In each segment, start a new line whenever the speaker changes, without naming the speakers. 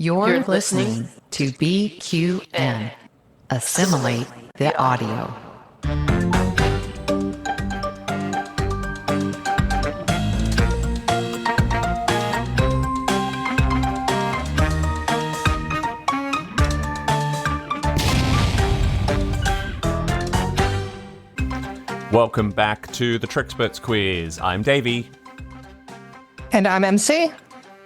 You're listening to BQN. Assimilate the audio.
Welcome back to the Treksperts quiz. I'm Davey.
And I'm MC.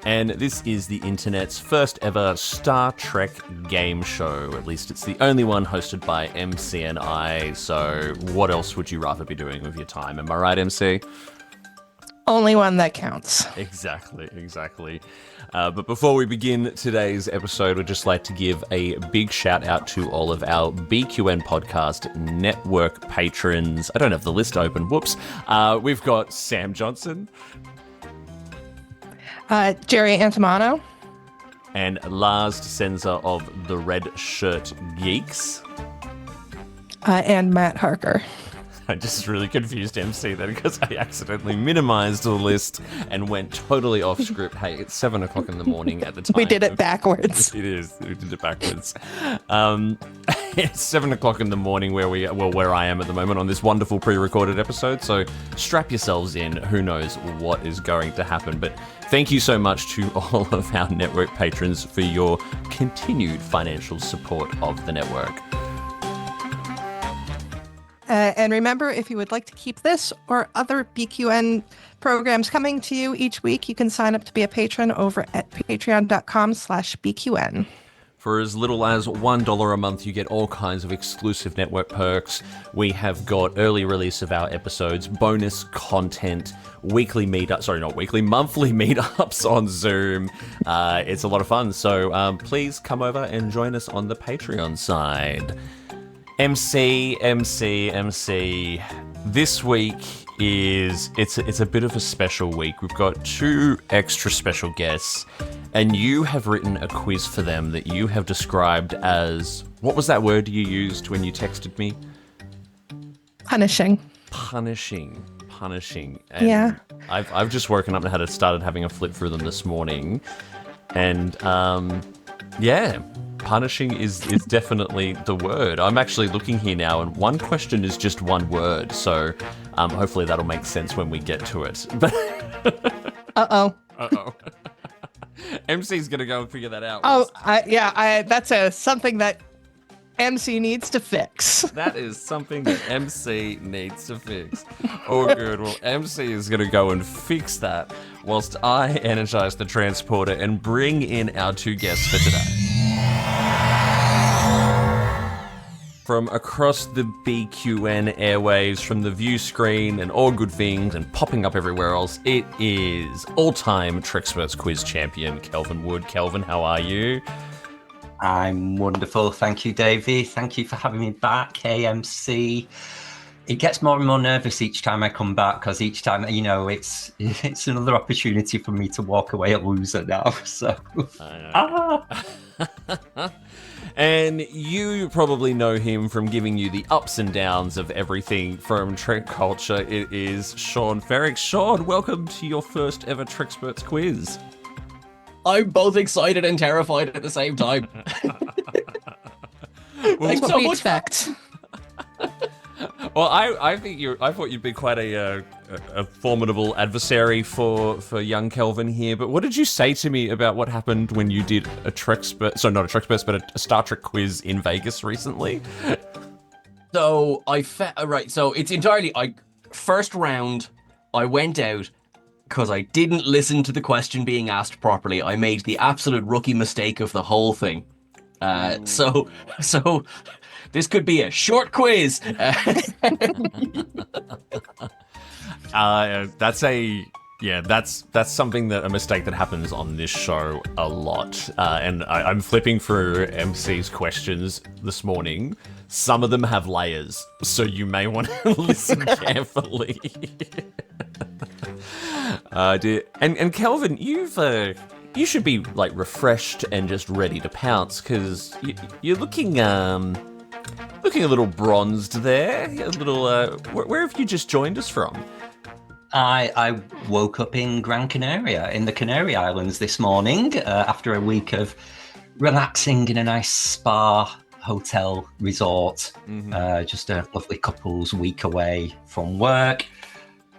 And this is the internet's first ever Star Trek game show. At least it's the only one hosted by MC and I. So what else would you rather be doing with your time? Am I right, MC?
Only one that counts.
Exactly. But before we begin today's episode, we'd just like to give a big shout out to all of our BQN podcast network patrons. I don't have the list open. Whoops. We've got Sam Johnson.
Jerry Antimano.
And Lars Senza of the Red Shirt Geeks.
And Matt Harker.
I just really confused MC then because I accidentally minimized the list and went totally off script. Hey, it's 7 o'clock in the morning at the time.
We did it backwards.
It is. We did it backwards. It's 7 o'clock in the morning where I am at the moment on this wonderful pre-recorded episode. So strap yourselves in. Who knows what is going to happen. But thank you so much to all of our network patrons for your continued financial support of the network.
And remember, if you would like to keep this or other BQN programs coming to you each week, you can sign up to be a patron over at patreon.com/BQN.
For as little as $1 a month, you get all kinds of exclusive network perks. We have got early release of our episodes, bonus content, monthly meetups on Zoom. It's a lot of fun. So please come over and join us on the Patreon side. MC. This week it's a bit of a special week. We've got 2 extra special guests, and you have written a quiz for them that you have described as, what was that word you used when you texted me?
Punishing.
And
yeah.
I've just woken up and started having a flip through them this morning, and yeah. Punishing is definitely the word. I'm actually looking here now, and one question is just one word, so hopefully that'll make sense when we get to it.
Uh-oh.
MC's gonna go and figure that out.
That's something that MC needs to fix.
That is something that MC needs to fix. Oh, good. Well, MC is gonna go and fix that whilst I energize the transporter and bring in our 2 guests for today. From across the BQN airwaves, from the view screen and all good things and popping up everywhere else, it is all-time Treksperts quiz champion, Kelvin Wood. Kelvin, how are you?
I'm wonderful. Thank you, Davey. Thank you for having me back, AMC. It gets more and more nervous each time I come back, because each time, it's another opportunity for me to walk away a loser now. So,
And you probably know him from giving you the ups and downs of everything from Trek culture. It is Sean Ferrick. Sean, welcome to your first ever Treksperts quiz.
I'm both excited and terrified at the same time.
Thanks so much. Expect.
Well, I thought you'd be quite a formidable adversary for young Kelvin here. But what did you say to me about what happened when you did a Treksperts? So not a Treksperts, but a Star Trek quiz in Vegas recently?
So So it's entirely. First round, I went out because I didn't listen to the question being asked properly. I made the absolute rookie mistake of the whole thing. So. This could be a short quiz.
That's something a mistake that happens on this show a lot. And I'm flipping through MC's questions this morning. Some of them have layers, so you may want to listen carefully. And Kelvin, you should be like refreshed and just ready to pounce, because you're looking a little bronzed there. A little. Where have you just joined us from?
I woke up in Gran Canaria, in the Canary Islands this morning, after a week of relaxing in a nice spa hotel resort.
Mhm.
Just a lovely couple's week away from work.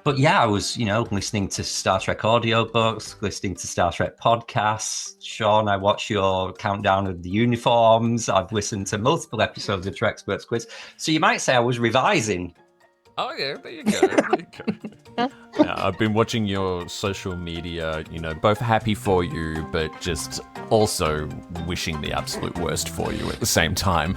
But yeah, I was, listening to Star Trek audiobooks, listening to Star Trek podcasts. Sean, I watched your countdown of the uniforms. I've listened to multiple episodes of Treksperts Quiz. So you might say I was revising.
Oh yeah, there you go. There you go. Yeah, I've been watching your social media, both happy for you, but just also wishing the absolute worst for you at the same time.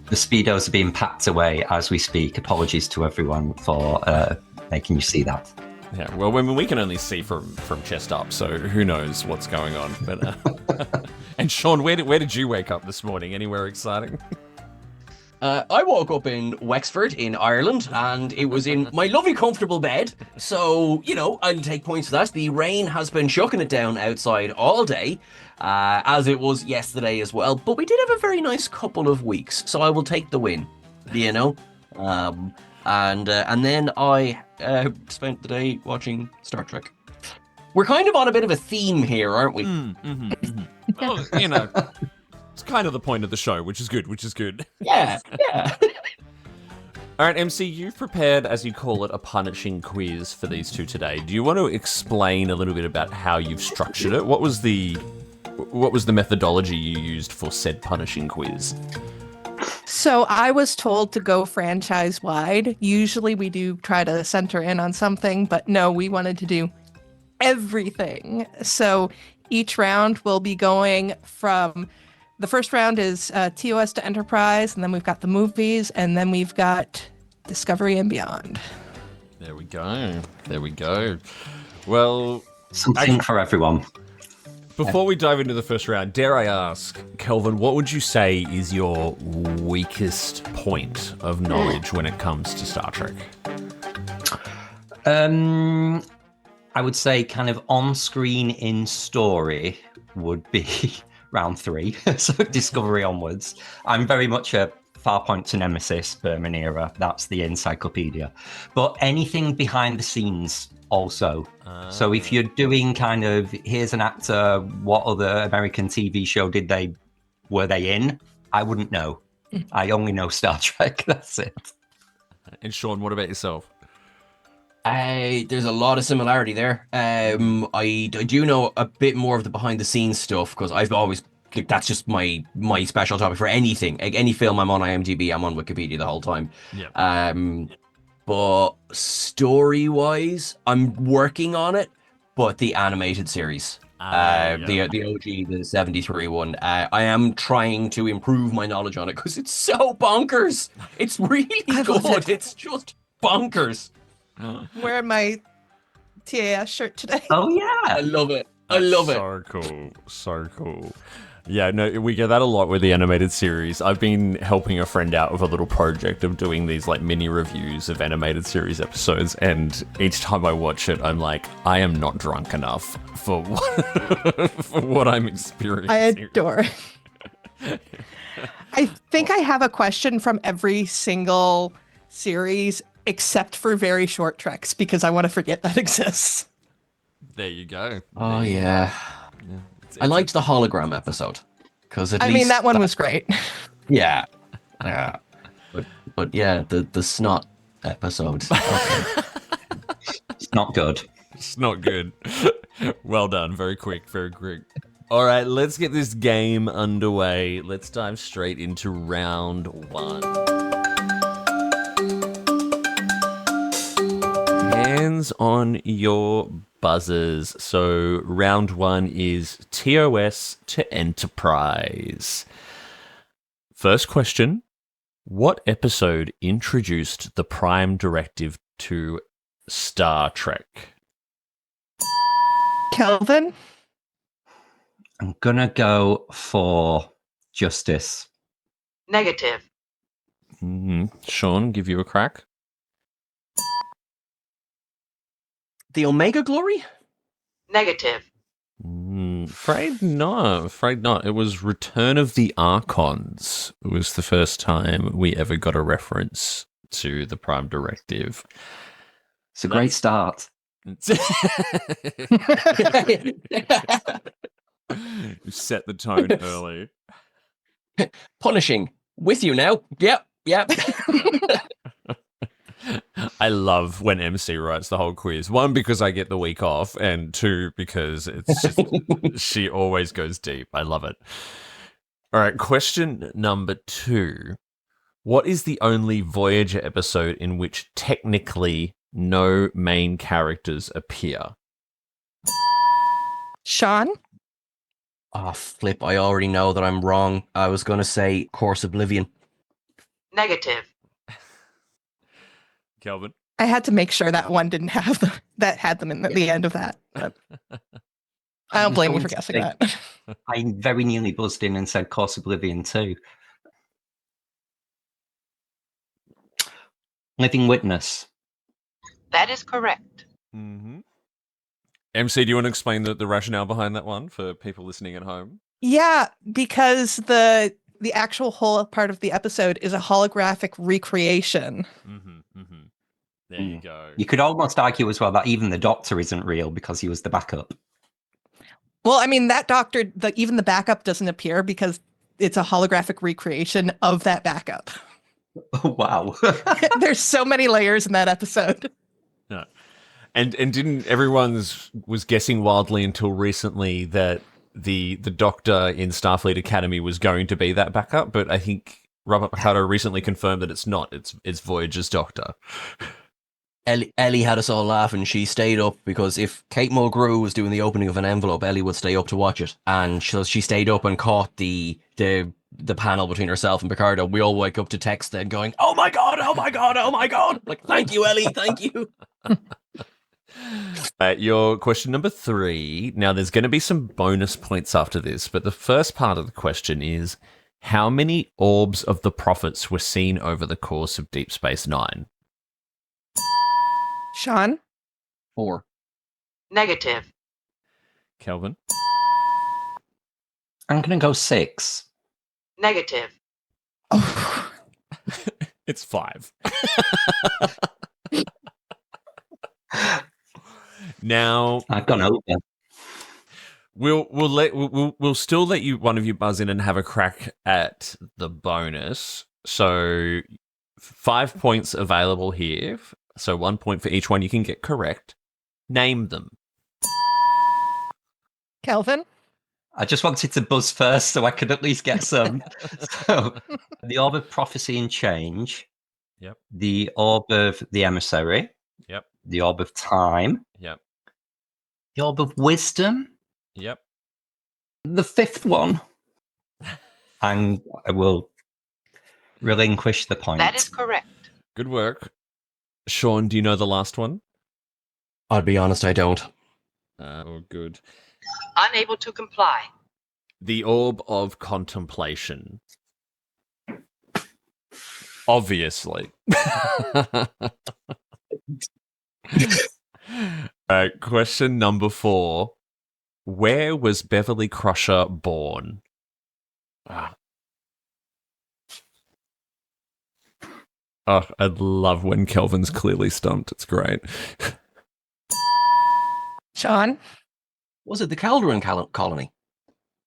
The Speedos are being packed away as we speak. Apologies to everyone for making you see that.
Yeah, well, we can only see from chest up, so who knows what's going on. But and Sean, where did you wake up this morning? Anywhere exciting?
I woke up in Wexford in Ireland, and it was in my lovely comfortable bed. So, I'll take points for that. The rain has been chucking it down outside all day, as it was yesterday as well. But we did have a very nice couple of weeks, so I will take the win, And then I spent the day watching Star Trek. We're kind of on a bit of a theme here, aren't we?
Well, it's kind of the point of the show, which is good.
Yeah.
All right, MC, you've prepared, as you call it, a punishing quiz for these two today. Do you want to explain a little bit about how you've structured it? What was the methodology you used for said punishing quiz?
So I was told to go franchise wide. Usually we do try to center in on something, but no, we wanted to do everything. So each round will be going from the first round is TOS to Enterprise, and then we've got the movies, and then we've got Discovery and Beyond.
There we go. Well,
Something for everyone.
Before we dive into the first round, dare I ask, Kelvin, what would you say is your weakest point of knowledge when it comes to Star Trek?
I would say kind of on-screen in story would be round 3, so Discovery onwards. I'm very much a Farpoint to Nemesis, Berman era. That's the encyclopedia. But anything behind the scenes also. So if you're doing kind of, here's an actor, what other American TV show were they in? I wouldn't know. I only know Star Trek. That's it.
And Sean, what about yourself?
There's a lot of similarity there. I do know a bit more of the behind the scenes stuff because I've always that's just my special topic for anything. Like any film I'm on IMDb, I'm on Wikipedia the whole time.
Yeah.
But story wise, I'm working on it. But the animated series, the OG, the 73 one, I am trying to improve my knowledge on it because it's so bonkers. It's really good. It's just bonkers.
Wearing my TAS shirt today.
Oh yeah,
I love it. I love it.
So cool. Yeah, no, we get that a lot with the animated series. I've been helping a friend out with a little project of doing these like mini reviews of animated series episodes, and each time I watch it, I'm like, I am not drunk enough for what I'm experiencing.
I adore it. I think I have a question from every single series except for very short treks because I want to forget that exists.
There you go.
Oh yeah. I liked the hologram episode because
I mean that one was great.
Yeah. But yeah, the snot episode. Okay.
It's not good.
It's not good. Well done. Very quick. All right, let's get this game underway. Let's dive straight into round 1. Hands on your buzzers. So round 1 is TOS to Enterprise. First question. What episode introduced the Prime Directive to Star Trek?
Kelvin?
I'm gonna go for Justice.
Negative.
Sean, give you a crack.
The Omega Glory?
Negative.
Afraid not. It was Return of the Archons. It was the first time we ever got a reference to the Prime Directive.
It's a great start.
You set the tone early.
Punishing. With you now. Yep.
I love when MC writes the whole quiz. One, because I get the week off, and two, because it's just she always goes deep. I love it. All right, question number 2. What is the only Voyager episode in which technically no main characters appear?
Sean?
Oh, flip. I already know that I'm wrong. I was going to say Course Oblivion.
Negative.
Kelvin?
I had to make sure that one didn't have that had them in the end of that. But I don't blame you for guessing that.
I very nearly buzzed in and said Course Oblivion too. Living Witness.
That is correct.
Mm-hmm. MC, do you want to explain the rationale behind that one for people listening at home?
Yeah, because the actual whole part of the episode is a holographic recreation.
Mm-hmm, mm-hmm. There you go.
You could almost argue as well that even the Doctor isn't real because he was the backup.
Well, I mean, that doctor, even the backup doesn't appear because it's a holographic recreation of that backup.
Oh, wow.
There's so many layers in that episode.
Yeah. And didn't everyone was guessing wildly until recently that the Doctor in Starfleet Academy was going to be that backup, but I think Robert Picardo recently confirmed that it's not. It's Voyager's Doctor.
Ellie had us all laughing. She stayed up because if Kate Mulgrew was doing the opening of an envelope, Ellie would stay up to watch it. And so she stayed up and caught the panel between herself and Picardo. We all wake up to text then going, "Oh my god, oh my god, oh my god." Like, thank you, Ellie, thank you.
Your question number 3. Now, there's going to be some bonus points after this, but the first part of the question is, how many orbs of the Prophets were seen over the course of Deep Space Nine?
Sean?
4.
Negative.
Kelvin?
I'm going to go 6.
Negative.
Oh.
It's 5. Now
I've gone over.
We'll still let you, one of you, buzz in and have a crack at the bonus. So 5 points available here. So 1 point for each one you can get correct. Name them.
Kelvin?
I just wanted to buzz first so I could at least get some. So, the Orb of Prophecy and Change.
Yep.
The Orb of the Emissary.
Yep.
The Orb of Time.
Yep.
The Orb of Wisdom.
Yep.
The 5th one. And I will relinquish the point.
That is correct.
Good work. Sean, do you know the last one?
I'll be honest, I don't.
Oh, good.
Unable to comply.
The Orb of Contemplation. Obviously. Question number 4. Where was Beverly Crusher born? Oh, I love when Kelvin's clearly stumped. It's great.
Sean?
Was it the Calderon colony?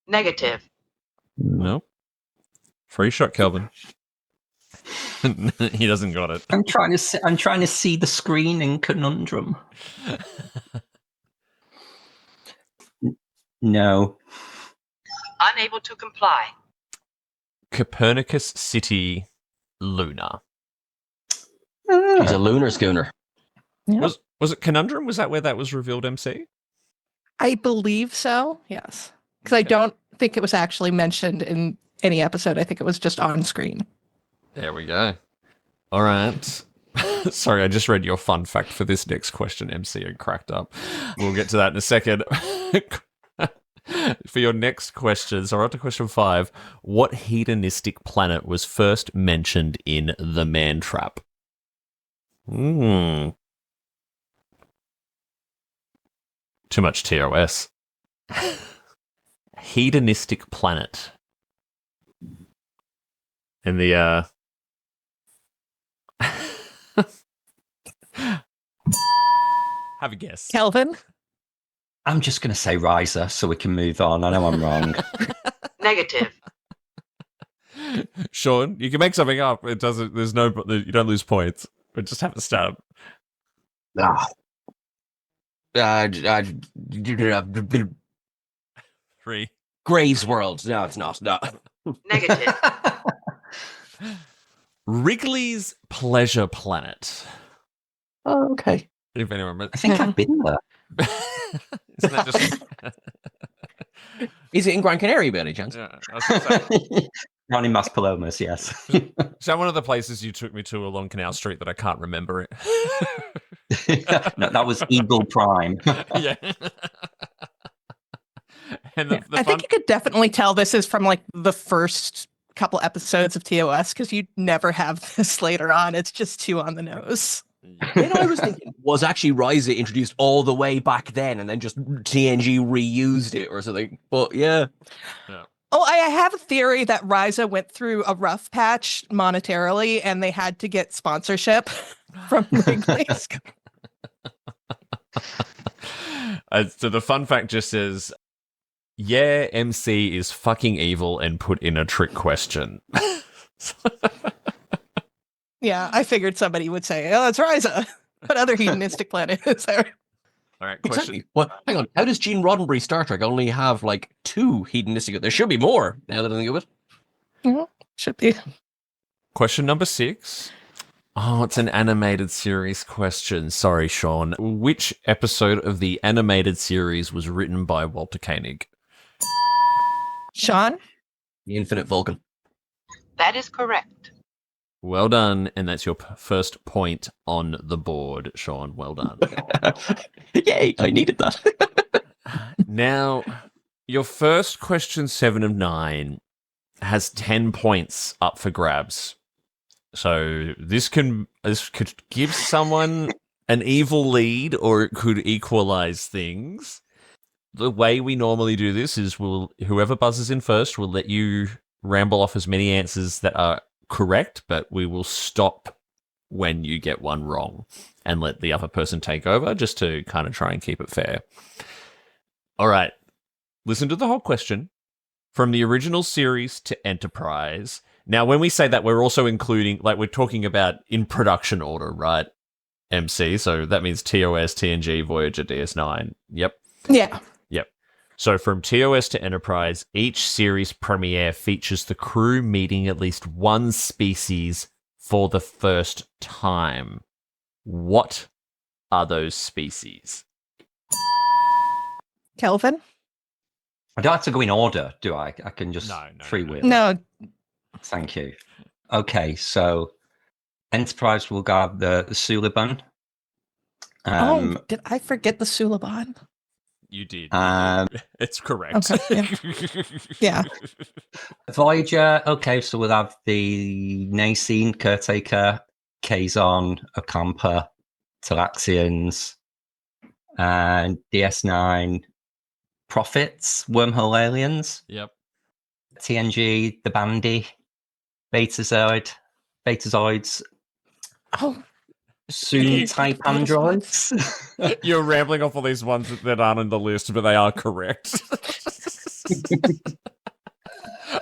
Negative.
No. Free shot, Kelvin. He doesn't got it.
I'm trying to see the screen in Conundrum. No.
Unable to comply.
Copernicus City, Luna.
She's a lunar schooner.
Yeah.
Was it Conundrum? Was that where that was revealed, MC?
I believe so, yes. Because I don't think it was actually mentioned in any episode. I think it was just on screen.
There we go. All right. Sorry, I just read your fun fact for this next question, MC, and cracked up. We'll get to that in a second. For your next question, so we're on to question 5. What hedonistic planet was first mentioned in The Man Trap? Too much TOS. Hedonistic planet. In the have a guess.
Kelvin?
I'm just going to say Riser so we can move on. I know I'm wrong.
Negative.
Sean, you can make something up. It doesn't. There's no. You don't lose points. But just have to start.
Ah.
3.
Graves World. No, it's not. No.
Negative.
Wrigley's Pleasure Planet.
Oh, okay.
If anyone remembers.
I think I've been there.
Isn't that just...
Is it in Gran Canaria, by any chance?
Yeah, I was gonna say,
Down in Maspalomas, yes.
is that one of the places you took me to along Canal Street that I can't remember it?
No, that was Eagle Prime.
Yeah. And the
I think you could definitely tell this is from like the first couple episodes of TOS because you never have this later on. It's just too on the nose.
Then I was thinking, was actually Ryza introduced all the way back then and then just TNG reused it or something? But yeah.
Oh, I have a theory that Ryza went through a rough patch monetarily and they had to get sponsorship from Wrigley's.
So the fun fact just says, yeah, MC is fucking evil and put in a trick question.
Yeah, I figured somebody would say, oh, it's Ryza. What other hedonistic planet is there?
All right, question.
Exactly. Well, hang on. How does Gene Roddenberry Star Trek only have like 2 hedonistic? There should be more now that I think of it.
Should be.
Question number 6. Oh, it's an animated series question. Sorry, Sean. Which episode of the animated series was written by Walter Koenig?
Sean?
The Infinite Vulcan.
That is correct.
Well done, and that's your first point on the board, Sean. Well done.
Yay, I needed that.
Now, your first question, 7 of 9, has 10 points up for grabs. So this could give someone an evil lead, or it could equalize things. The way we normally do this is whoever buzzes in first will let you ramble off as many answers that are correct, but we will stop when you get one wrong and let the other person take over just to kind of try and keep it fair. All right. Listen to the whole question. From the original series to Enterprise. Now, when we say that, we're also including, like, we're talking about in production order, right? MC. So that means TOS, TNG, Voyager, DS9. Yep.
Yeah.
Yep. So from TOS to Enterprise, each series premiere features the crew meeting at least one species for the first time. What are those species?
Kelvin?
I don't have to go in order, do I? I can just
No,
free
no.
wheel.
No.
Thank you. Okay, so Enterprise will guard the Suliban.
Did I forget the Suliban?
You did.
Um,
It's correct.
Okay, Yeah.
Voyager, okay, so we'll have the Nasine, Caretaker, Kazon, Ocampa, Talaxians, and DS9, Prophets, Wormhole Aliens,
Yep.
TNG, the Bandy, Betazoids,
Oh,
Soon type androids.
You're rambling off all these ones that aren't on the list, but they are correct.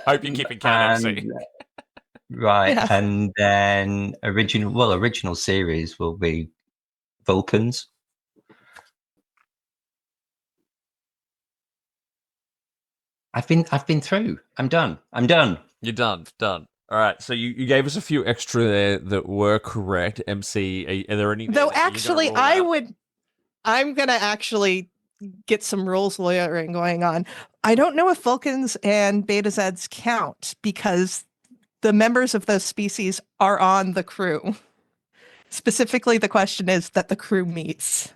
Hope you're keeping count, MC.
Right,
Yeah.
and then original series will be Vulcans. I've been through. I'm done.
You're done. All right, so you gave us a few extra there that were correct. MC, are there any?
though
that you're gonna
actually,
rule out?
I'm going to actually get some rules lawyering going on. I don't know if Vulcans and Beta Zeds count because the members of those species are on the crew. Specifically, the question is that the crew meets.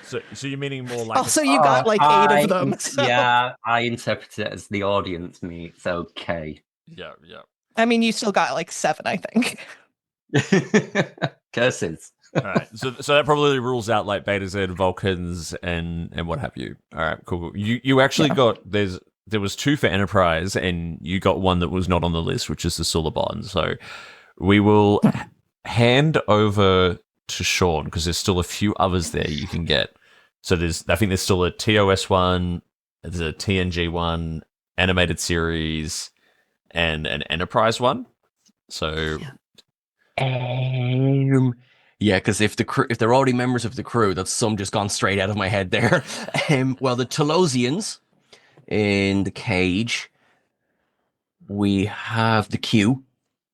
So you're meaning more like
Also, you got like 8 of them. So.
Yeah, I interpret it as the audience meets. Okay.
yeah.
I mean, you still got like 7, I think.
Curses.
All right, so that probably rules out like Beta Z, Vulcans, and what have you. All right, cool. You actually got there was 2 for Enterprise, and you got one that was not on the list, which is the Suliban. So we will hand over to Sean because there's still a few others there you can get. So I think there's still a TOS one, there's a TNG one, animated series, and an Enterprise one. So
Yeah, because if they're already members of the crew, that's some just gone straight out of my head there. Well, the Telosians in the cage, we have the Q,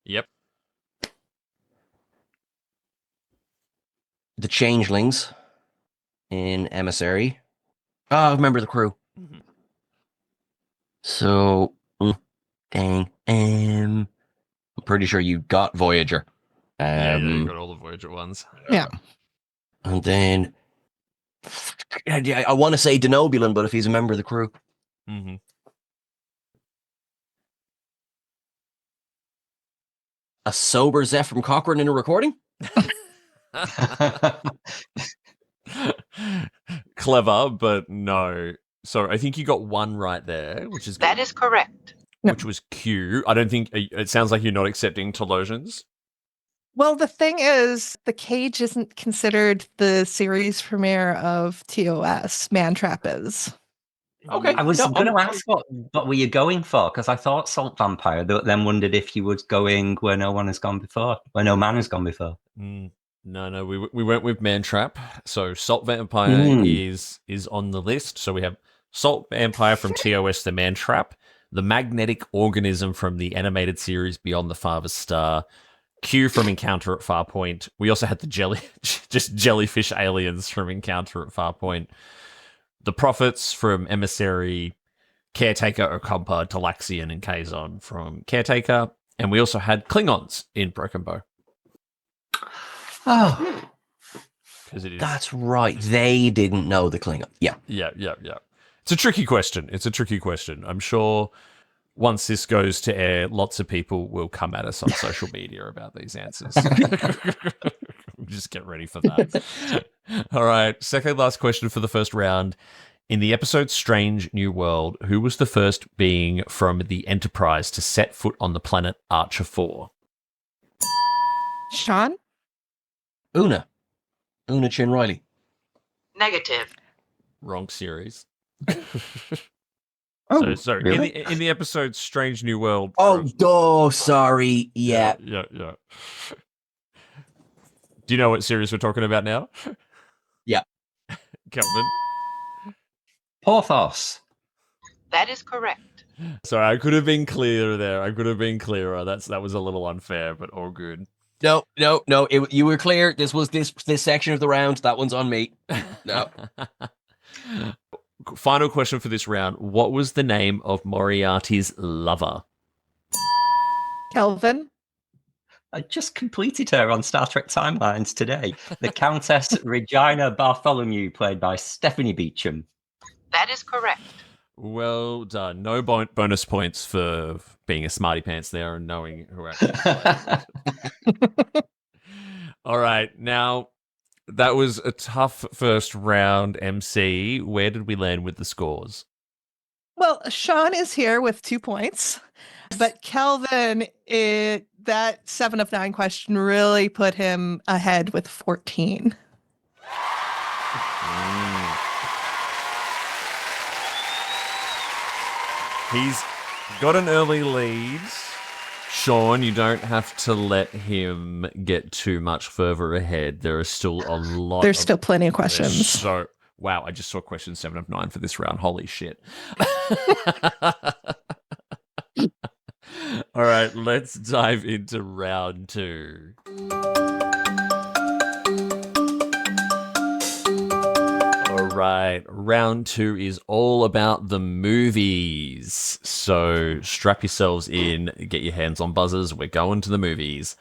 yep.
the Changelings in Emissary. Oh, remember the crew.
Mhm.
So, dang. I'm pretty sure you got Voyager.
Yeah, you got all the Voyager ones.
Yeah.
And then I want to say Denobulan, but if he's a member of the crew,
Mm-hmm.
a sober Zephram Cochrane in a recording.
Clever, but no. So I think you got one right there, which is
That is correct.
which was Q. I don't think it sounds like you're not accepting Telosians.
Well, the thing is, The Cage isn't considered the series premiere of TOS. Mantrap is.
Okay.
I was going to ask what were you going for, because I thought Salt Vampire, then wondered if you was going where no one has gone before, where no man has gone before.
No, we went with Mantrap. So Salt Vampire is on the list. So we have Salt Vampire from TOS, the Mantrap, the magnetic organism from the animated series Beyond the Farthest Star, Q from Encounter at Farpoint. We also had the jellyfish aliens from Encounter at Farpoint, the Prophets from Emissary, Caretaker, Okompa, Talaxian, and Kazon from Caretaker, and we also had Klingons in Broken Bow.
Oh,
Because it is.
That's right. They didn't know the Klingon. Yeah.
Yeah. It's a tricky question. I'm sure once this goes to air, lots of people will come at us on social media about these answers. Just get ready for that. All right. Second last question for the first round. In the episode Strange New World, who was the first being from the Enterprise to set foot on the planet Archer 4?
Sean?
Una Chin Riley.
Negative.
Wrong series.
Oh,
So
really?
in the episode Strange New World.
Sorry. Yeah.
Yeah. Do you know what series we're talking about now?
Yeah.
Kelvin?
Porthos.
That is correct.
Sorry, I could have been clearer there. That was a little unfair, but all good.
No. You were clear. This was this section of the round. That one's on me. No.
Final question for this round. What was the name of Moriarty's lover?
Kelvin?
I just completed her on Star Trek Timelines today. The Countess Regina Bartholomew, played by Stephanie Beecham.
That is correct.
Well done. No bonus points for being a smarty pants there and knowing who actually played it. All right. Now, that was a tough first round, MC. Where did we land with the scores?
Well, Sean is here with 2 points, but Kelvin, that 7 of 9 question really put him ahead with 14.
He's got an early lead. Sean, you don't have to let him get too much further ahead. There are still a lot.
There's still plenty of questions.
So, wow, I just saw question 7 of 9 for this round. Holy shit. All right, let's dive into round 2. All right, round 2 is all about the movies. So strap yourselves in, get your hands on buzzers. We're going to the movies.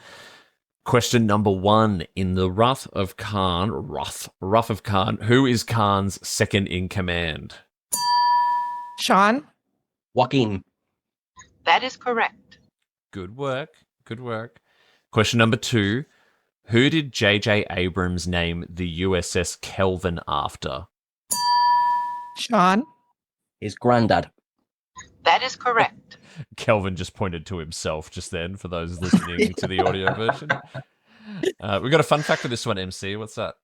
Question number 1. In the Wrath of Khan, who is Khan's second in command?
Sean?
Joaquin.
That is correct.
Good work. Question number 2. Who did J.J. Abrams name the USS Kelvin after?
Sean?
His granddad.
That is correct.
Kelvin just pointed to himself just then for those listening to the audio version. We got a fun fact for this one, MC. What's that?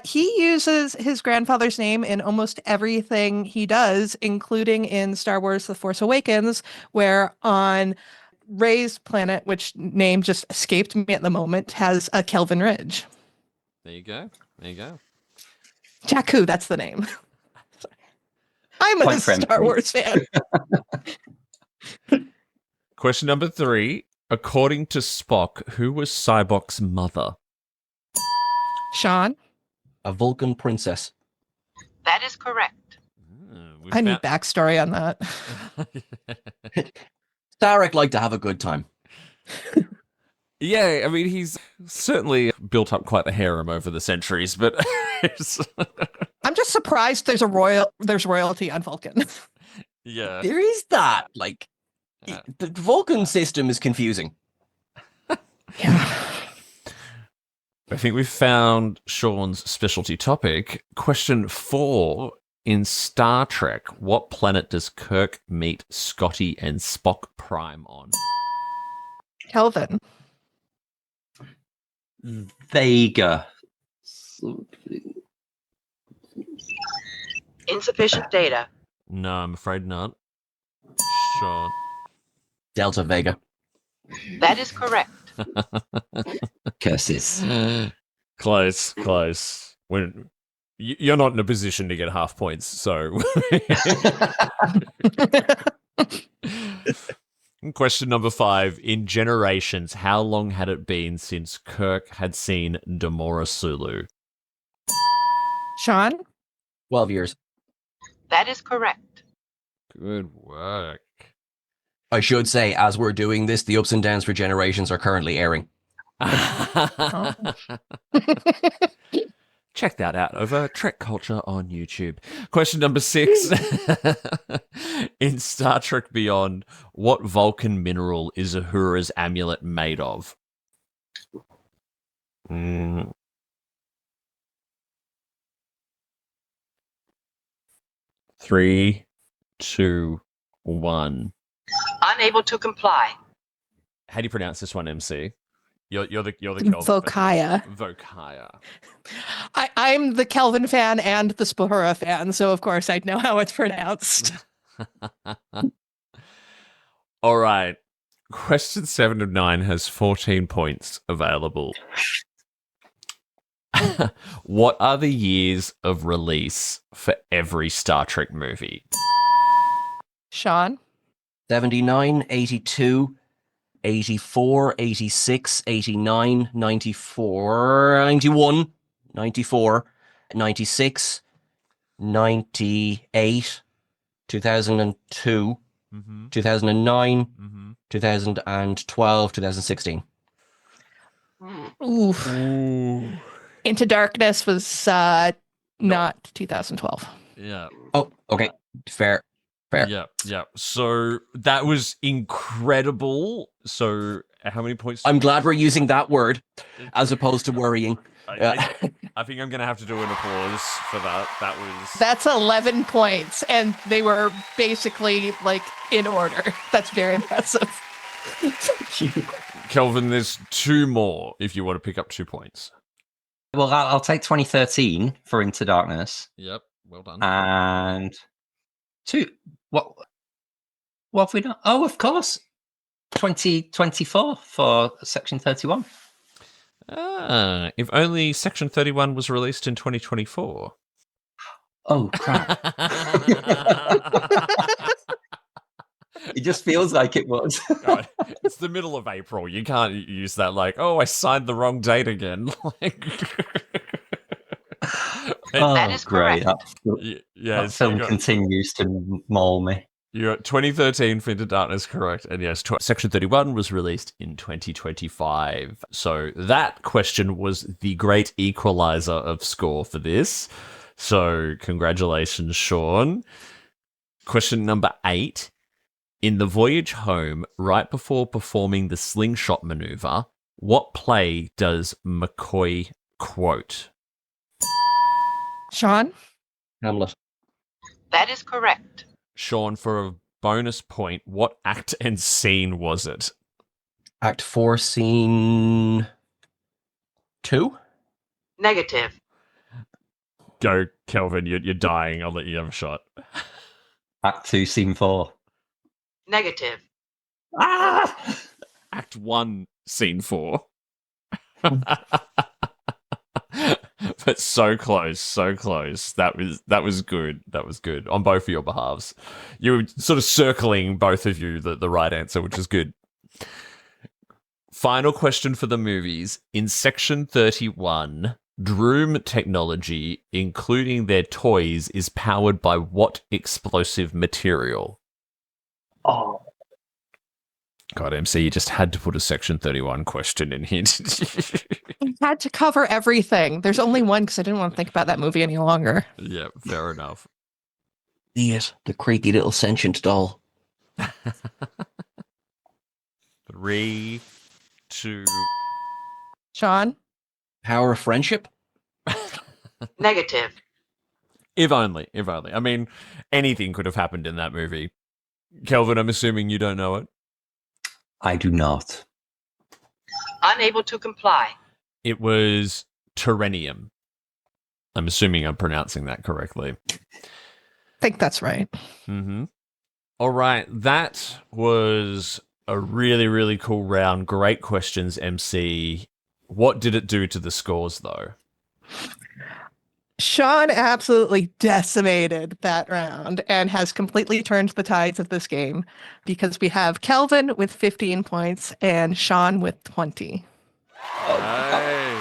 He uses his grandfather's name in almost everything he does, including in Star Wars The Force Awakens, where on Rey's planet, which name just escaped me at the moment, has a Kelvin Ridge.
There you go. There you go.
Jakku, that's the name. I'm a
Point for
Star
MP.
Wars fan.
Question number 3. According to Spock, who was Cybok's mother?
Sean,
A Vulcan princess.
That is correct.
We
I need
found-
backstory on that.
Sarek liked to have a good time.
Yeah, I mean, he's certainly built up quite the harem over the centuries, but
I'm just surprised there's royalty on Vulcan.
yeah.
There is that. Like,
Yeah.
the Vulcan system is confusing.
Yeah.
I think we've found Sean's specialty topic. Question 4. In Star Trek, what planet does Kirk meet Scotty and Spock Prime on?
Kelvin.
Vega.
Insufficient data.
No, I'm afraid not. Sean.
Delta Vega.
That is correct.
Curses.
Close, close. You're not in a position to get half points, so. Question number 5. In Generations, how long had it been since Kirk had seen Demora Sulu?
Sean,
12 years.
That is correct.
Good work.
I should say, as we're doing this, the ups and downs for Generations are currently airing.
Check that out over Trek Culture on YouTube. Question number 6. In Star Trek Beyond, what Vulcan mineral is Uhura's amulet made of? 3, 2, 1.
Unable to comply.
How do you pronounce this one, MC? You're the Kelvin.
Vokaya.
Vokaya.
I'm the Kelvin fan and the Spahura fan, so of course I'd know how it's pronounced.
All right. Question 7 of 9 has 14 points available. What are the years of release for every Star Trek movie?
Sean,
79, 82, 84, 86, 89, 94, 91, 94, 96, 98, 2002, 2009, 2012, 2016.
oof. Into Darkness was not 2012.
Yeah.
Oh, okay. Fair.
Yeah. So that was incredible. So how many points?
I'm glad we're using that word as opposed to worrying.
I think I'm going to have to do an applause for that.
That's 11 points, and they were basically like in order. That's very impressive.
Kelvin, there's 2 more if you want to pick up 2 points.
Well, I'll take 2013 for Into Darkness.
Yep. Well done.
And 2. What have we done? Oh, of course. 2024 for Section 31.
If only Section 31 was released in 2024.
Oh, crap. It just feels like it was.
God, it's the middle of April. You can't use that like, oh, I signed the wrong date again.
Oh,
That is
great.
correct.
That film continues to maul me.
You got 2013 for Into Darkness, correct. And yes, Section 31 was released in 2025. So that question was the great equalizer of score for this. So congratulations, Sean. Question number 8. In the voyage home, right before performing the slingshot maneuver, what play does McCoy quote?
Sean,
Hamlet.
That is correct.
Sean, for a bonus point, what act and scene was it?
Act 4, Scene 2?
Negative.
Go, Kelvin. You're dying. I'll let you have a shot.
Act 2, Scene 4.
Negative.
Ah!
Act 1, Scene 4. But so close, so close. That was good. That was good on both of your behalves. You were sort of circling both of you the right answer, which is good. Final question for the movies. In section 31, Droom technology, including their toys, is powered by what explosive material?
Oh.
God, MC, you just had to put a section 31 question in here.
I had to cover everything. There's only one because I didn't want to think about that movie any longer.
Yeah, fair enough.
Yes, the creepy little sentient doll.
3, 2.
Sean?
Power of friendship?
Negative.
If only. I mean, anything could have happened in that movie. Kelvin, I'm assuming you don't know it.
I do not.
Unable to comply.
It was Terrenium. I'm assuming I'm pronouncing that correctly.
I think that's right.
Mm-hmm. All right. That was a really, really cool round. Great questions, MC. What did it do to the scores, though?
Sean absolutely decimated that round and has completely turned the tides of this game because we have Kelvin with 15 points and Sean with 20.
Hey.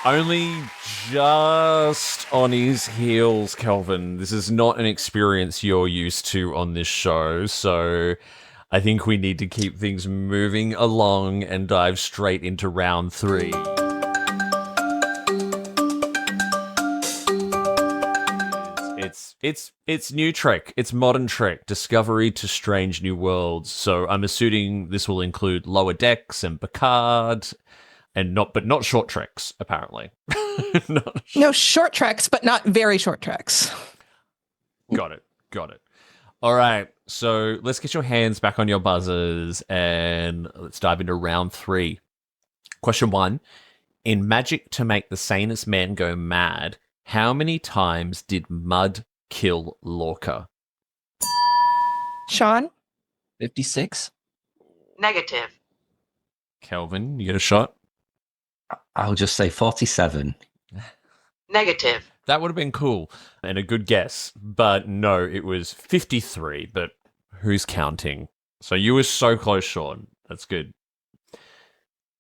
Only just on his heels, Kelvin. This is not an experience you're used to on this show, so I think we need to keep things moving along and dive straight into round 3. It's new Trek. It's modern Trek. Discovery to strange new worlds. So I'm assuming this will include Lower Decks and Picard, and not short treks, apparently.
No, short treks, but not very short treks.
Got it. All right, so let's get your hands back on your buzzers and let's dive into round 3. Question 1. In Magic to Make the Sanest Man Go Mad, how many times did Mud kill Lorca?
Sean?
56?
Negative.
Kelvin, you get a shot?
I'll just say 47.
Negative.
That would have been cool and a good guess, but no, it was 53, but who's counting? So you were so close, Sean. That's good.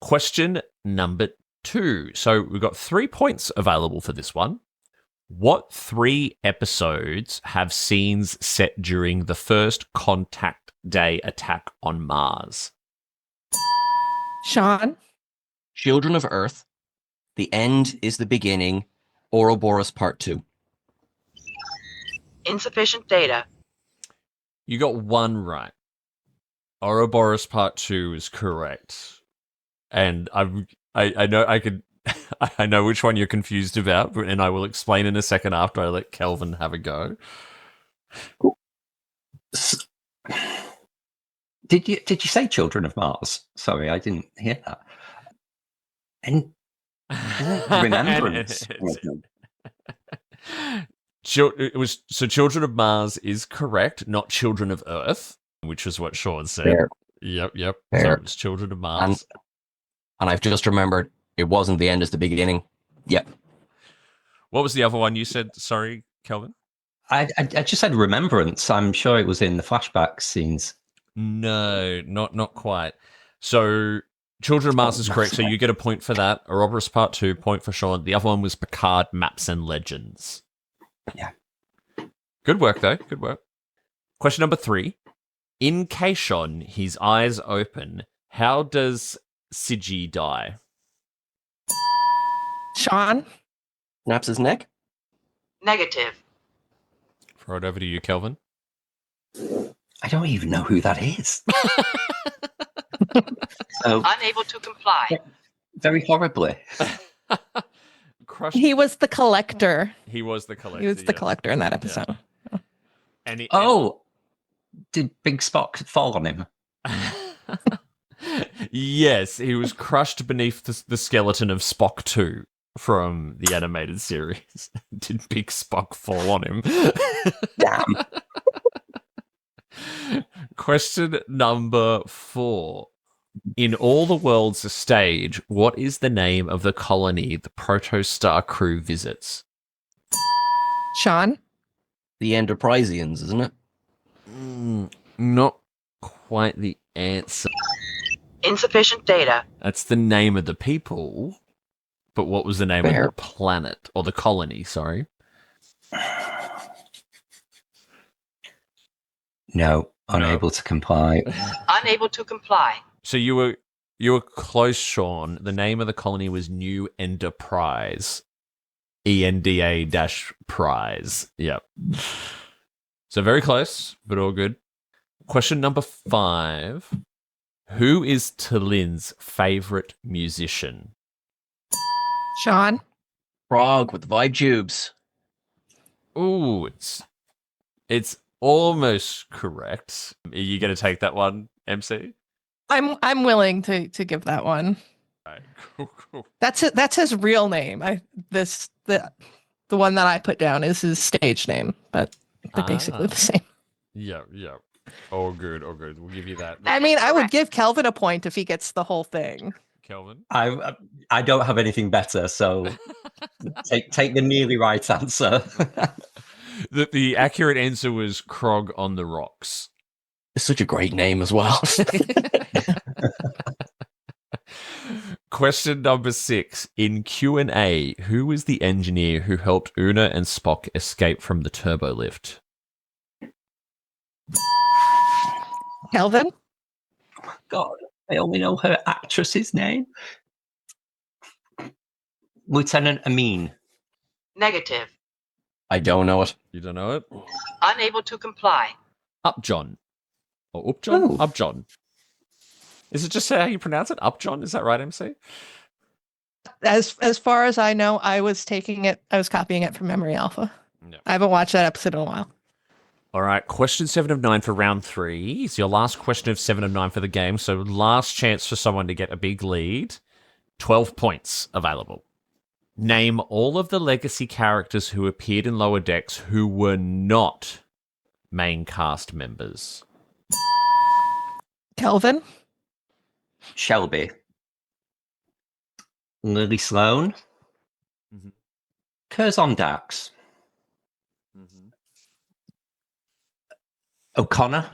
Question number 2. So we've got 3 points available for this one. What 3 episodes have scenes set during the first Contact Day attack on Mars?
Sean?
Children of Earth. The End is the Beginning. Ouroboros Part 2.
Insufficient data.
You got one right. Ouroboros Part 2 is correct. And I know I could I know which one you're confused about, and I will explain in a second after I let Kelvin have a go.
Did you say Children of Mars? Sorry, I didn't hear that. And Remembrance.
Children of Mars is correct, not Children of Earth, which is what Sean said.
Fair.
Yep.
Fair.
So it's Children of Mars.
And I've just remembered it wasn't The End is the Beginning. Yep.
What was the other one you said? Sorry, Kelvin?
I just said Remembrance. I'm sure it was in the flashback scenes.
No, not quite. So Children of Mars is correct, so you get a point for that. Ouroboros Part 2, point for Sean. The other one was Picard Maps and Legends.
Yeah.
Good work, though. Good work. Question number 3. In Kaishon, his eyes open. How does Siji die?
Sean?
Snaps his neck?
Negative.
Throw it over to you, Kelvin.
I don't even know who that is. So
Unable to comply.
very horribly.
Crushed.
He was the collector.
He was the collector.
He was the
yes.
collector in that episode.
And
Oh, did Big Spock fall on him?
Yes, he was crushed beneath the skeleton of Spock 2 from the animated series. Did Big Spock fall on him?
Damn.
Question number 4. In All the World's a Stage, what is the name of the colony the Protostar crew visits?
Sean?
The Enterprisians, isn't it?
Not quite the answer.
Insufficient data.
That's the name of the people, but what was the name
Fair.
of the planet or the colony? Sorry.
No, unable to comply.
Unable to comply.
So you were close, Sean. The name of the colony was New Enterprise. ENDA-prize. Yep. So very close, but all good. Question number 5. Who is Talin's favorite musician?
Sean?
Frog with the vibe tubes.
Ooh, it's almost correct. Are you going to take that one, MC?
I'm willing to give that one.
All right, cool.
That's his real name. The one that I put down is his stage name, but they're basically the same.
Yeah. All good. We'll give you that.
I mean, I would give Kelvin a point if he gets the whole thing.
Kelvin?
I don't have anything better, so take the nearly right answer.
The accurate answer was Krog on the Rocks.
It's such a great name as well.
Question number 6. In Q&A, who was the engineer who helped Una and Spock escape from the turbo lift?
Kelvin?
God, I only know her actress's name. Lieutenant Amin.
Negative.
I don't know it.
You don't know it?
Unable to comply.
Upjohn. Or Upjohn?
Oh.
Upjohn. Is it just how you pronounce it? Upjohn? Is that right, MC?
As far as I know, I was copying it from Memory Alpha.
Yeah.
I haven't watched that episode in a while.
All right, question 7 of 9 for round 3. It's your last question of 7 of 9 for the game, so last chance for someone to get a big lead. 12 points available. Name all of the legacy characters who appeared in Lower Decks who were not main cast members.
Kelvin?
Shelby. Lily Sloan.
Mhm.
Curzon Dax. O'Connor.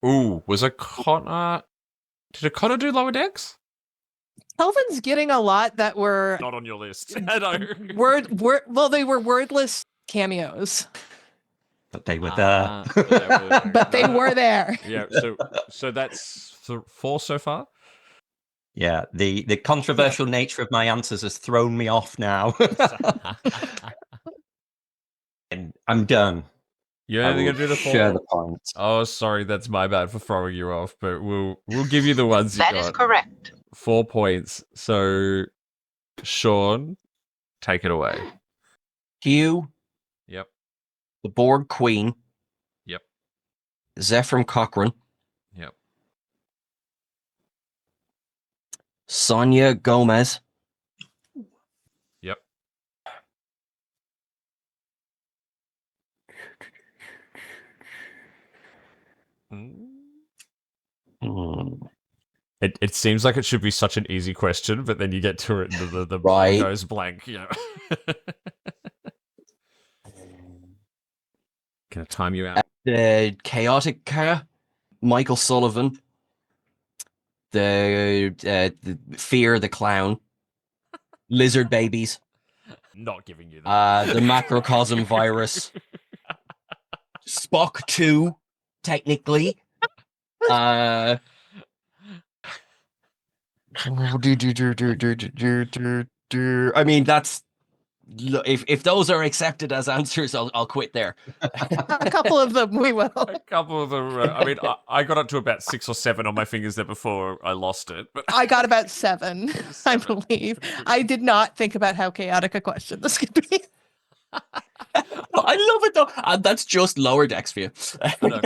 Ooh, was O'Connor... Did O'Connor do Lower Decks?
Kelvin's getting a lot that were
Not on your list. I know.
they were wordless cameos,
But they were there.
but they were there.
Yeah, so that's 4 so far?
Yeah, the controversial nature of my answers has thrown me off now. And I'm done.
You're
I
only
will
going to do the 4?
share the points.
Oh, sorry, that's my bad for throwing you off, but we'll give you the ones you
That
got.
is correct.
4 points. So, Sean, take it away.
Hugh,
Yep.
the Borg Queen,
Yep.
Zephram Cochrane,
Yep.
Sonia Gomez,
Yep. It seems like it should be such an easy question, but then you get to it and the
Right.
goes blank. Yeah. Can I time you out?
the Chaotic Car, Michael Sullivan, the Fear the Clown, Lizard Babies,
Not giving you that.
the Macrocosm Virus, Spock 2, technically. I mean, that's if those are accepted as answers, I'll quit there.
A couple of them we will.
A couple of them. I mean, I got up to about 6 or 7 on my fingers there before I lost it. But
I got about 7, I believe. I did not think about how chaotic a question this could be.
I I love it though. And that's just lower decks for you.
I know.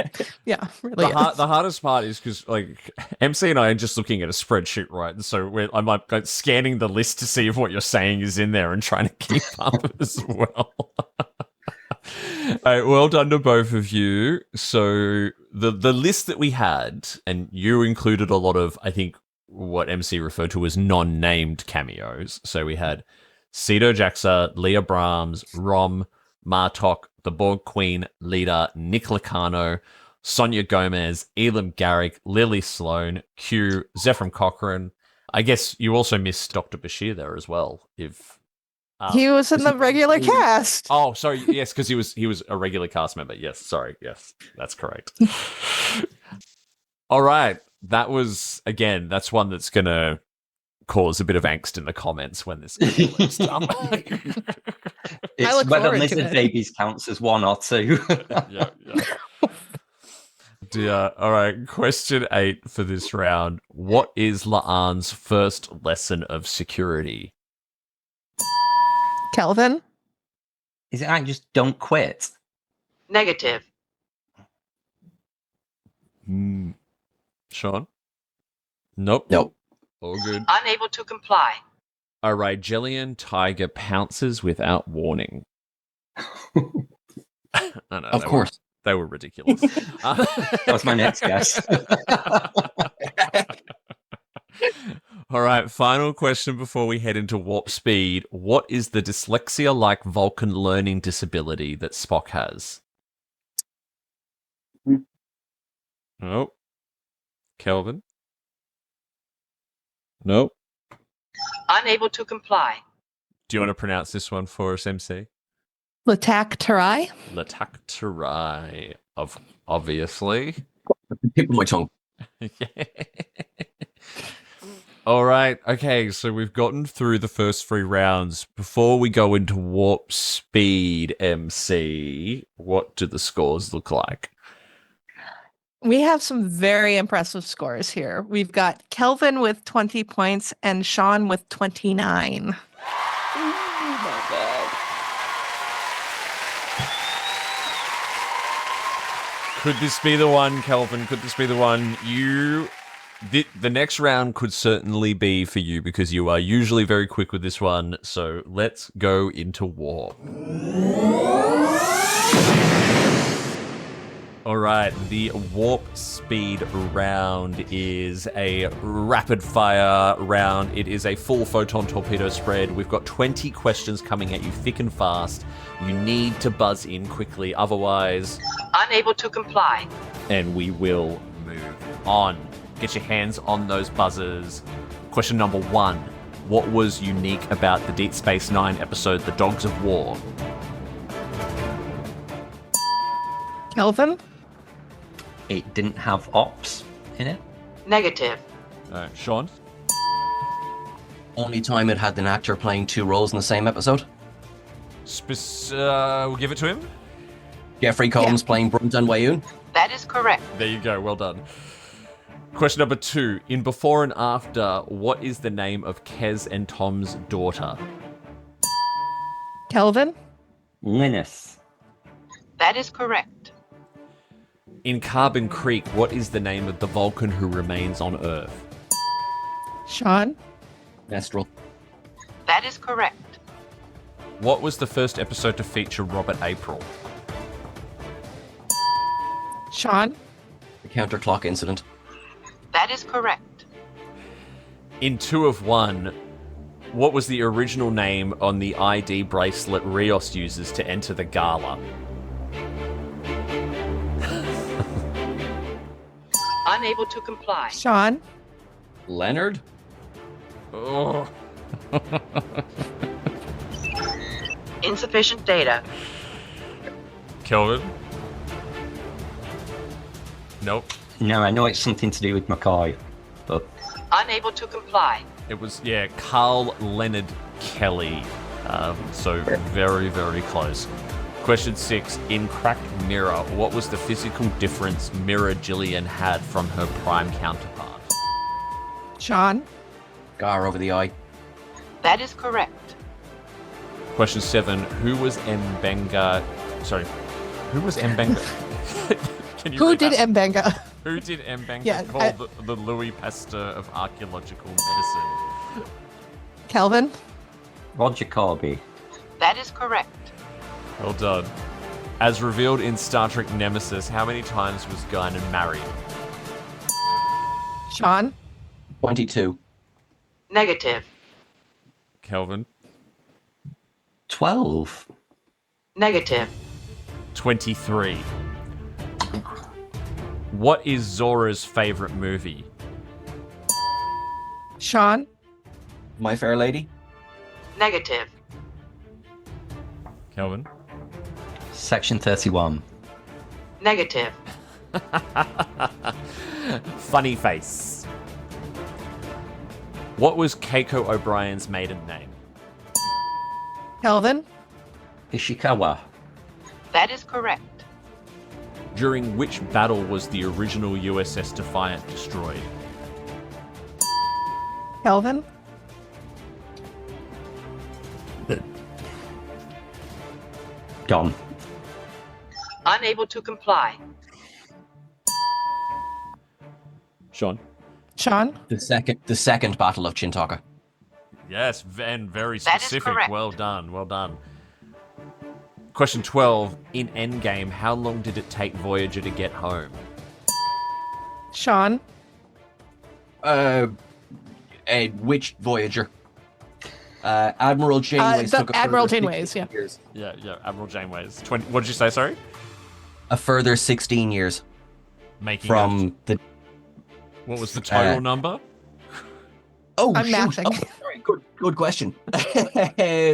Yeah, really.
The hardest part is because like MC and I are just looking at a spreadsheet, right? And so I'm like scanning the list to see if what you're saying is in there and trying to keep up as well. All right, well done to both of you. So the list that we had, and you included a lot of, I think, what MC referred to as non-named cameos. So we had Cedo Jaxa, Leah Brahms, Rom, Martok, the Borg Queen, Leader, Nick Licano, Sonia Gomez, Elam Garrick, Lily Sloan, Q, Zephram Cochrane. I guess you also missed Dr. Bashir there as well. If
He was in the regular cast.
oh, sorry, yes, because he was a regular cast member. Yes, sorry, yes, that's correct. All right, that's one that's gonna cause a bit of angst in the comments when this is released.
It's
look
whether
forward to
lizard
it.
babies counts as one or two.
yeah. All right, question 8 for this round. What is La'an's first lesson of security?
Kelvin?
Is it like just don't quit?
Negative.
Sean? Nope.
Nope.
All good.
Unable to comply.
A Rigelian tiger pounces without warning. I know,
Of course.
They were ridiculous.
That was my next guess.
All right, final question before we head into warp speed. What is the dyslexia-like Vulcan learning disability that Spock has? Nope. Kelvin? Nope.
Unable to comply.
Do you want to pronounce this one for us, MC?
Latak Tarai?
Latak obviously.
Tip of my tongue.
All right. Okay. So we've gotten through the first 3 rounds. Before we go into warp speed, MC, what do the scores look like?
We have some very impressive scores here. We've got Kelvin with 20 points and Sean with 29.
Could this be the one, Kelvin? Could this be the one? The next round could certainly be for you because you are usually very quick with this one. So let's go into warp. All right, the warp speed round is a rapid fire round. It is a full photon torpedo spread. We've got 20 questions coming at you thick and fast. You need to buzz in quickly, otherwise...
Unable to comply.
And we will move on. Get your hands on those buzzers. Question number 1. What was unique about the Deep Space Nine episode, The Dogs of War?
Kelvin?
It didn't have ops in it.
Negative.
All right, Sean?
Only time it had an actor playing 2 roles in the same episode.
We'll give it to him.
Jeffrey Combs playing Brunton Wayoon.
That is correct.
There you go. Well done. Question number 2. In Before and After, what is the name of Kez and Tom's daughter?
Kelvin?
Linus.
That is correct.
In Carbon Creek, what is the name of the Vulcan who remains on Earth?
Sean?
Nestrel.
That is correct.
What was the first episode to feature Robert April?
Sean?
The counterclock incident.
That is correct.
In 2 of 1, what was the original name on the ID bracelet Rios uses to enter the gala?
Unable to comply.
Sean?
Leonard?
Oh.
Insufficient data.
Kelvin? Nope.
No, I know it's something to do with McCoy, but
Unable to comply.
It was, Carl Leonard Kelly. So very, very close. Question 6. In Cracked Mirror, what was the physical difference Mirror Gillian had from her prime counterpart?
Sean?
Gar over the eye.
That is correct.
Question 7. Who was Mbenga Sorry. Who was Mbenga? Can you
Who
read
did
that?
Mbenga?
Who did Mbenga
Yeah,
call the Louis Pasteur of archaeological medicine?
Kelvin?
Roger Corby.
That is correct.
Well done. As revealed in Star Trek Nemesis, how many times was Guinan married?
Sean?
22.
Negative.
Kelvin?
12.
Negative.
23. What is Zora's favorite movie?
Sean?
My Fair Lady?
Negative.
Kelvin?
Section 31.
Negative.
Funny face. What was Keiko O'Brien's maiden name?
Kelvin?
Ishikawa.
That is correct.
During which battle was the original USS Defiant destroyed?
Kelvin?
Gone.
Unable to comply.
Sean?
Sean?
The second Battle of Chintaka.
Yes, and very
That is
specific.
correct.
Well done, well done. Question 12. In Endgame, how long did it take Voyager to get home?
Sean?
Which Voyager? Admiral Janeway's took a
Admiral
further
Janeway's,
16
yeah.
years.
Yeah, Admiral Janeway's. 20, what did you say, sorry?
A further 16 years
Making
from the...
what was the total number?
Oh,
I'm
shoot.
mathing.
Oh, sorry, good question.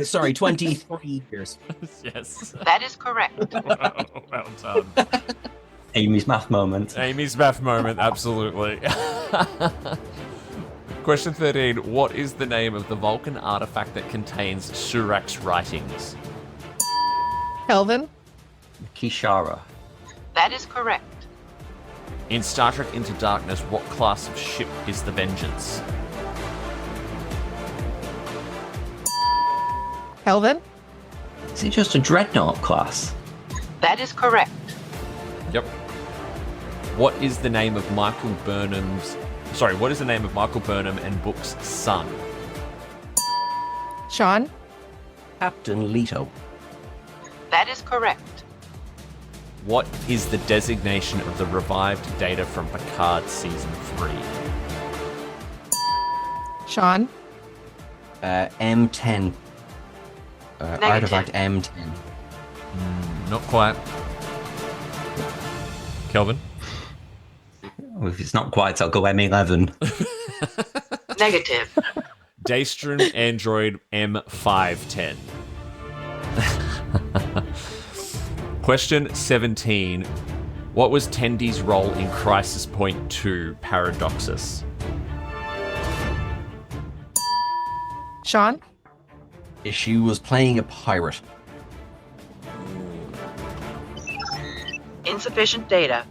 Sorry, 23 years.
Yes.
That is correct.
Well done.
Amy's math moment.
Amy's math moment, absolutely. Question 13. What is the name of the Vulcan artifact that contains Surak's writings?
Kelvin?
Kishara.
That is correct.
In Star Trek Into Darkness, what class of ship is the Vengeance?
Kelvin?
Is it just a dreadnought class?
That is correct.
Yep. What is the name of Michael Burnham and Book's son?
Sean?
Captain Leto.
That is correct.
What is the designation of the revived Data from Picard Season 3?
Sean?
M10.
Negative.
Artifact M10.
Not quite. Kelvin?
Well, if it's not quite, I'll go M11.
Negative.
Daystrom Android M510. Question 17. What was Tendy's role in Crisis Point 2 Paradoxus?
Sean?
She was playing a pirate.
Insufficient data.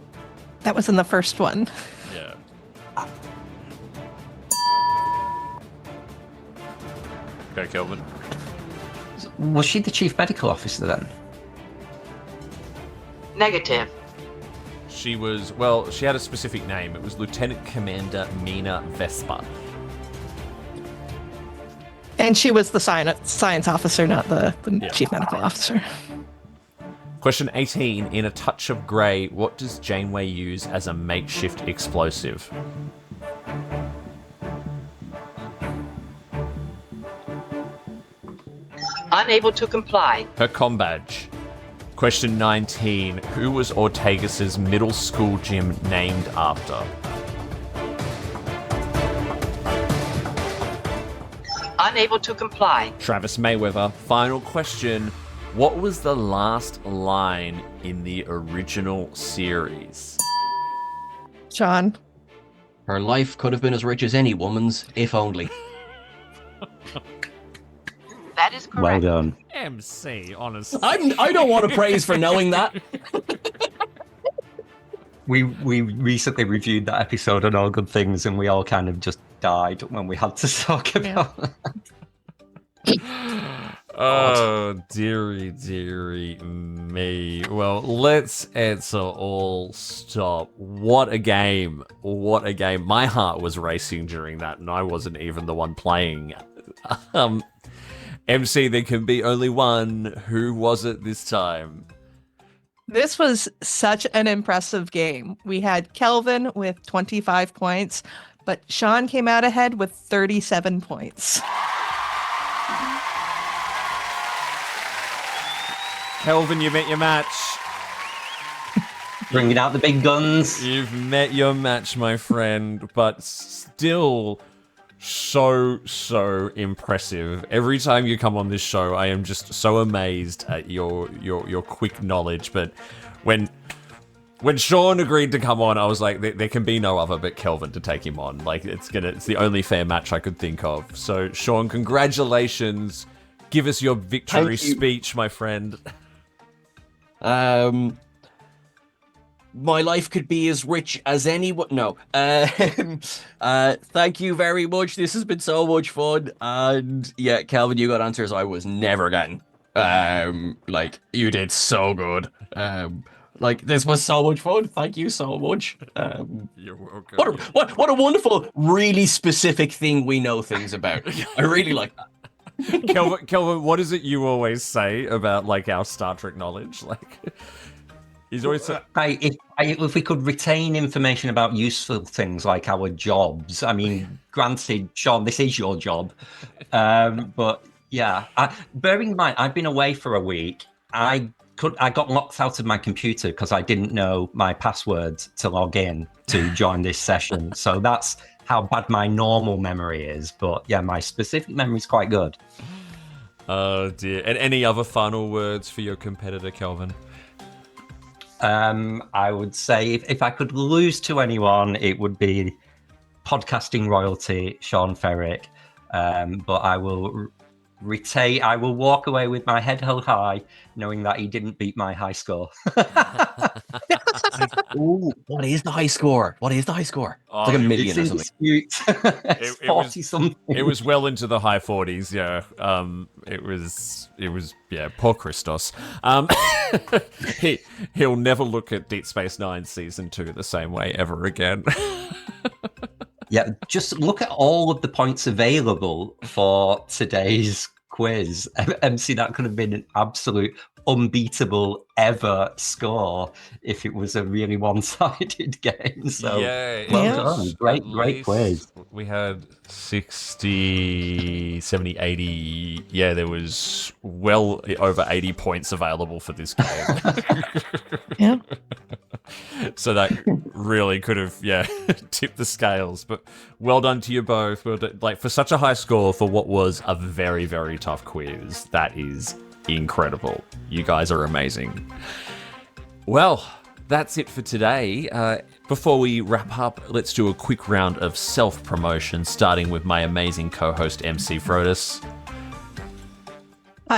That was in the first one.
Yeah. Okay, Kelvin.
Was she the chief medical officer then?
Negative.
She had a specific name. It was Lieutenant Commander Mina Vespa.
And she was the science officer, not the chief medical officer.
Question 18. In A Touch of Grey, what does Janeway use as a makeshift explosive?
Unable to comply.
Her comm badge. Question 19. Who was Ortegas's middle school gym named after?
Unable to comply.
Travis Mayweather. Final question. What was the last line in the original series?
Sean?
Her life could have been as rich as any woman's, if only.
That is correct.
Well done.
MC, honestly.
I don't want to praise for knowing that.
We recently reviewed that episode on All Good Things, and we all kind of just died when we had to talk about it.
Oh, dearie me. Well, let's answer all stop. What a game. What a game. My heart was racing during that, and I wasn't even the one playing. MC, there can be only one. Who was it this time?
This was such an impressive game. We had Kelvin with 25 points, but Sean came out ahead with 37 points.
Kelvin, you met your match.
Bringing out the big guns.
You've met your match, my friend, but still so impressive. Every time you come on this show, I am just so amazed at your quick knowledge. But when Sean agreed to come on, I was like, there can be no other but Kelvin to take him on. Like, it's the only fair match I could think of. So, Sean, congratulations. Give us your victory speech, my friend.
My life could be as rich as anyone. No. Thank you very much. This has been so much fun. And yeah, Calvin, you got answers I was never getting. Like, you did so good. Like, this was so much fun. Thank you so much.
You're welcome.
What a wonderful, really specific thing we know things about. I really like that.
Kelvin, what is it you always say about, like, our Star Trek knowledge? Like, he's always
if we could retain information about useful things like our jobs. I mean, granted, Sean, this is your job, but yeah. Bearing in mind, I've been away for a week. I got locked out of my computer because I didn't know my password to log in to join this session. So that's how bad my normal memory is. But yeah, my specific memory is quite good.
Oh dear. And any other final words for your competitor, Kelvin?
I would say if I could lose to anyone, it would be podcasting royalty, Sean Ferrick. But I will I will walk away with my head held high, knowing that he didn't beat my high score.
Ooh, what is the high score? What is the high score? It's like a million or something.
It's 40 something.
It was well into the high 40s, yeah. It was yeah, poor Christos. He'll never look at Deep Space Nine Season 2 the same way ever again.
Yeah, just look at all of the points available for today's quiz. MC, that could have been an absolute unbeatable ever score if it was a really one-sided game. So
yeah,
well done. Great quiz.
We had 60, 70, 80. Yeah, there was well over 80 points available for this game.
Yeah.
So that really could have, yeah, tipped the scales. But well done to you both. Well done. Like, for such a high score for what was a very, very tough quiz, that is incredible. You guys are amazing. Well, that's it for today. Before we wrap up, let's do a quick round of self-promotion, starting with my amazing co-host, MC Frodis.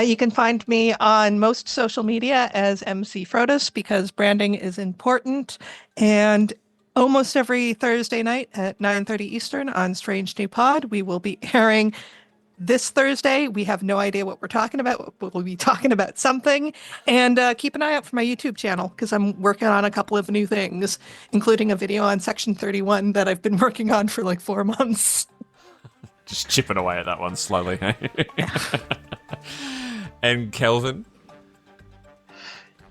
You can find me on most social media as MC Frodis because branding is important. And almost every Thursday night at 9:30 Eastern on Strange New Pod, we will be airing this Thursday. We have no idea what we're talking about. We'll be talking about something. And keep an eye out for my YouTube channel because I'm working on a couple of new things, including a video on Section 31 that I've been working on for like 4 months.
Just chipping away at that one slowly. And Kelvin?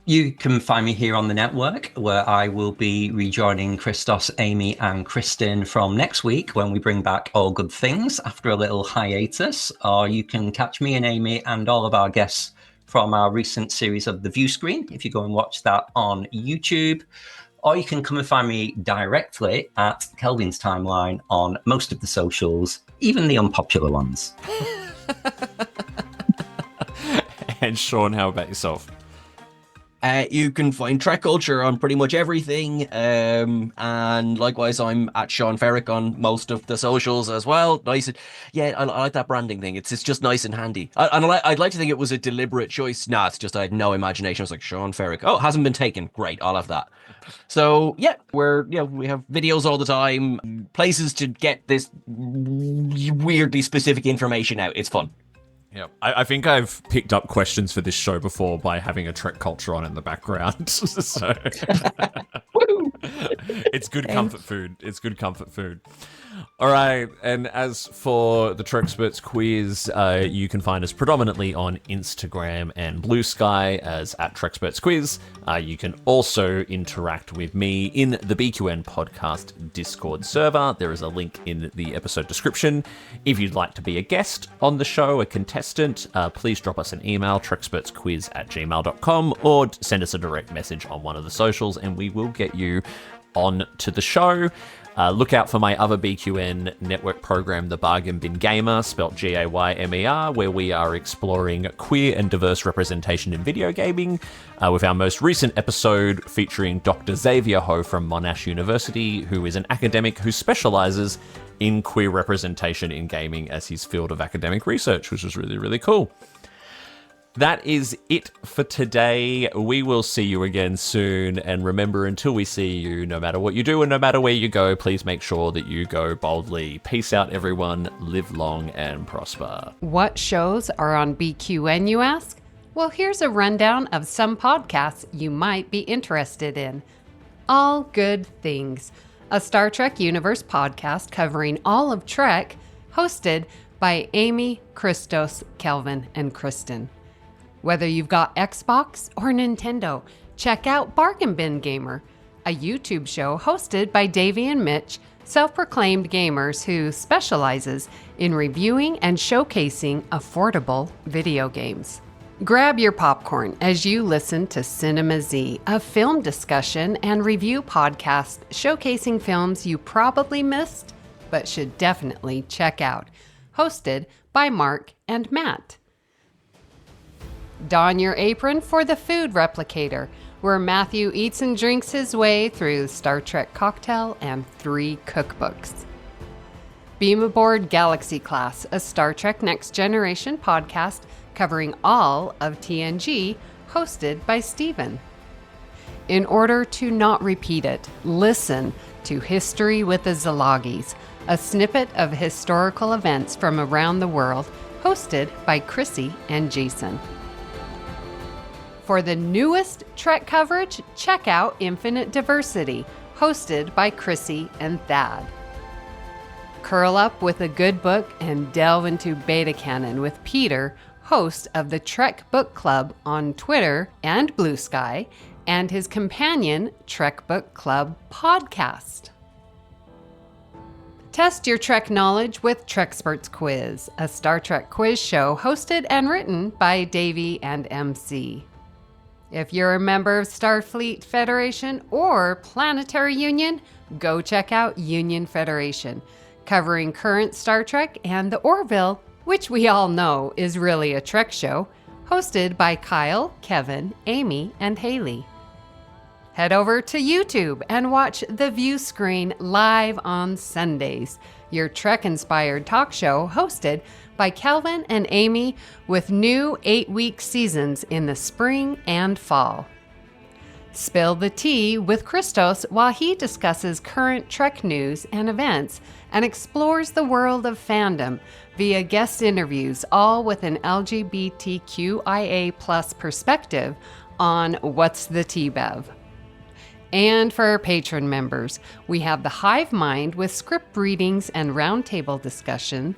You can find me here on the network where I will be rejoining Christos, Amy and Kristen from next week when we bring back All Good Things after a little hiatus. Or you can catch me and Amy and all of our guests from our recent series of The View Screen if you go and watch that on YouTube. Or you can come and find me directly at Kelvin's Timeline on most of the socials, even the unpopular ones.
And Sean, how about yourself?
You can find Trek Culture on pretty much everything. And likewise, I'm at Sean Ferrick on most of the socials as well. Nice. Yeah, I like that branding thing. It's just nice and handy. I'd like to think it was a deliberate choice. Nah, it's just I had no imagination. I was like, Sean Ferrick. Oh, hasn't been taken. Great, I'll have that. So yeah, we have videos all the time, places to get this weirdly specific information out. It's fun.
Yep. I think I've picked up questions for this show before by having a Trek culture on in the background. So it's good comfort food. It's good comfort food. All right, and as for the Treksperts quiz, you can find us predominantly on Instagram and Blue Sky as @TrekspertsQuiz. You can also interact with me in the BQN podcast Discord server. There is a link in the episode description. If you'd like to be a guest on the show, a contestant, please drop us an email, trekspertsquiz@gmail.com, or send us a direct message on one of the socials, and we will get you on to the show. Look out for my other BQN network program, The Bargain Bin Gamer, spelt Gaymer, where we are exploring queer and diverse representation in video gaming, with our most recent episode featuring Dr. Xavier Ho from Monash University, who is an academic who specializes in queer representation in gaming as his field of academic research, which is really, really cool. That is it for today. We will see you again soon. And remember, until we see you, no matter what you do and no matter where you go, please make sure that you go boldly. Peace out, everyone. Live long and prosper.
What shows are on BQN, you ask? Well, here's a rundown of some podcasts you might be interested in. All Good Things, a Star Trek Universe podcast covering all of Trek, hosted by Amy, Christos, Kelvin, and Kristen. Whether you've got Xbox or Nintendo, check out Bargain Bin Gamer, a YouTube show hosted by Davey and Mitch, self-proclaimed gamers who specializes in reviewing and showcasing affordable video games. Grab your popcorn as you listen to Cinema Z, a film discussion and review podcast showcasing films you probably missed but should definitely check out, hosted by Mark and Matt. Don your apron for The Food Replicator, where Matthew eats and drinks his way through Star Trek Cocktail and 3 cookbooks. Beam aboard Galaxy Class, a Star Trek Next Generation podcast covering all of TNG, hosted by Steven. In order to not repeat it, listen to History with the Zalagis, a snippet of historical events from around the world, hosted by Chrissy and Jason. For the newest Trek coverage, check out Infinite Diversity, hosted by Chrissy and Thad. Curl up with a good book and delve into beta canon with Peter, host of the Trek Book Club on Twitter and Blue Sky, and his companion Trek Book Club podcast. Test your Trek knowledge with Treksperts Quiz, a Star Trek quiz show hosted and written by Davey and MC. If you're a member of Starfleet Federation or Planetary Union, go check out Union Federation, covering current Star Trek and the Orville, which we all know is really a Trek show, hosted by Kyle, Kevin, Amy, and Haley. Head over to YouTube and watch The View Screen live on Sundays, your Trek-inspired talk show hosted by Calvin and Amy, with new 8-week seasons in the spring and fall. Spill the tea with Christos while he discusses current Trek news and events and explores the world of fandom via guest interviews, all with an LGBTQIA+ perspective on What's the Tea, Bev? And for our patron members, we have the Hive Mind with script readings and roundtable discussion,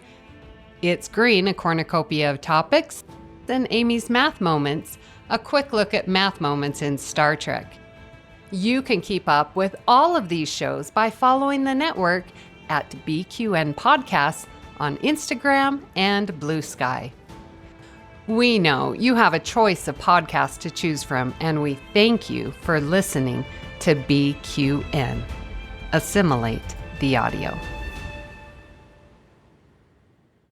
It's Green, a cornucopia of topics, and Amy's Math Moments, a quick look at math moments in Star Trek. You can keep up with all of these shows by following the network at BQN Podcasts on Instagram and Blue Sky. We know you have a choice of podcasts to choose from, and we thank you for listening to BQN. Assimilate the audio.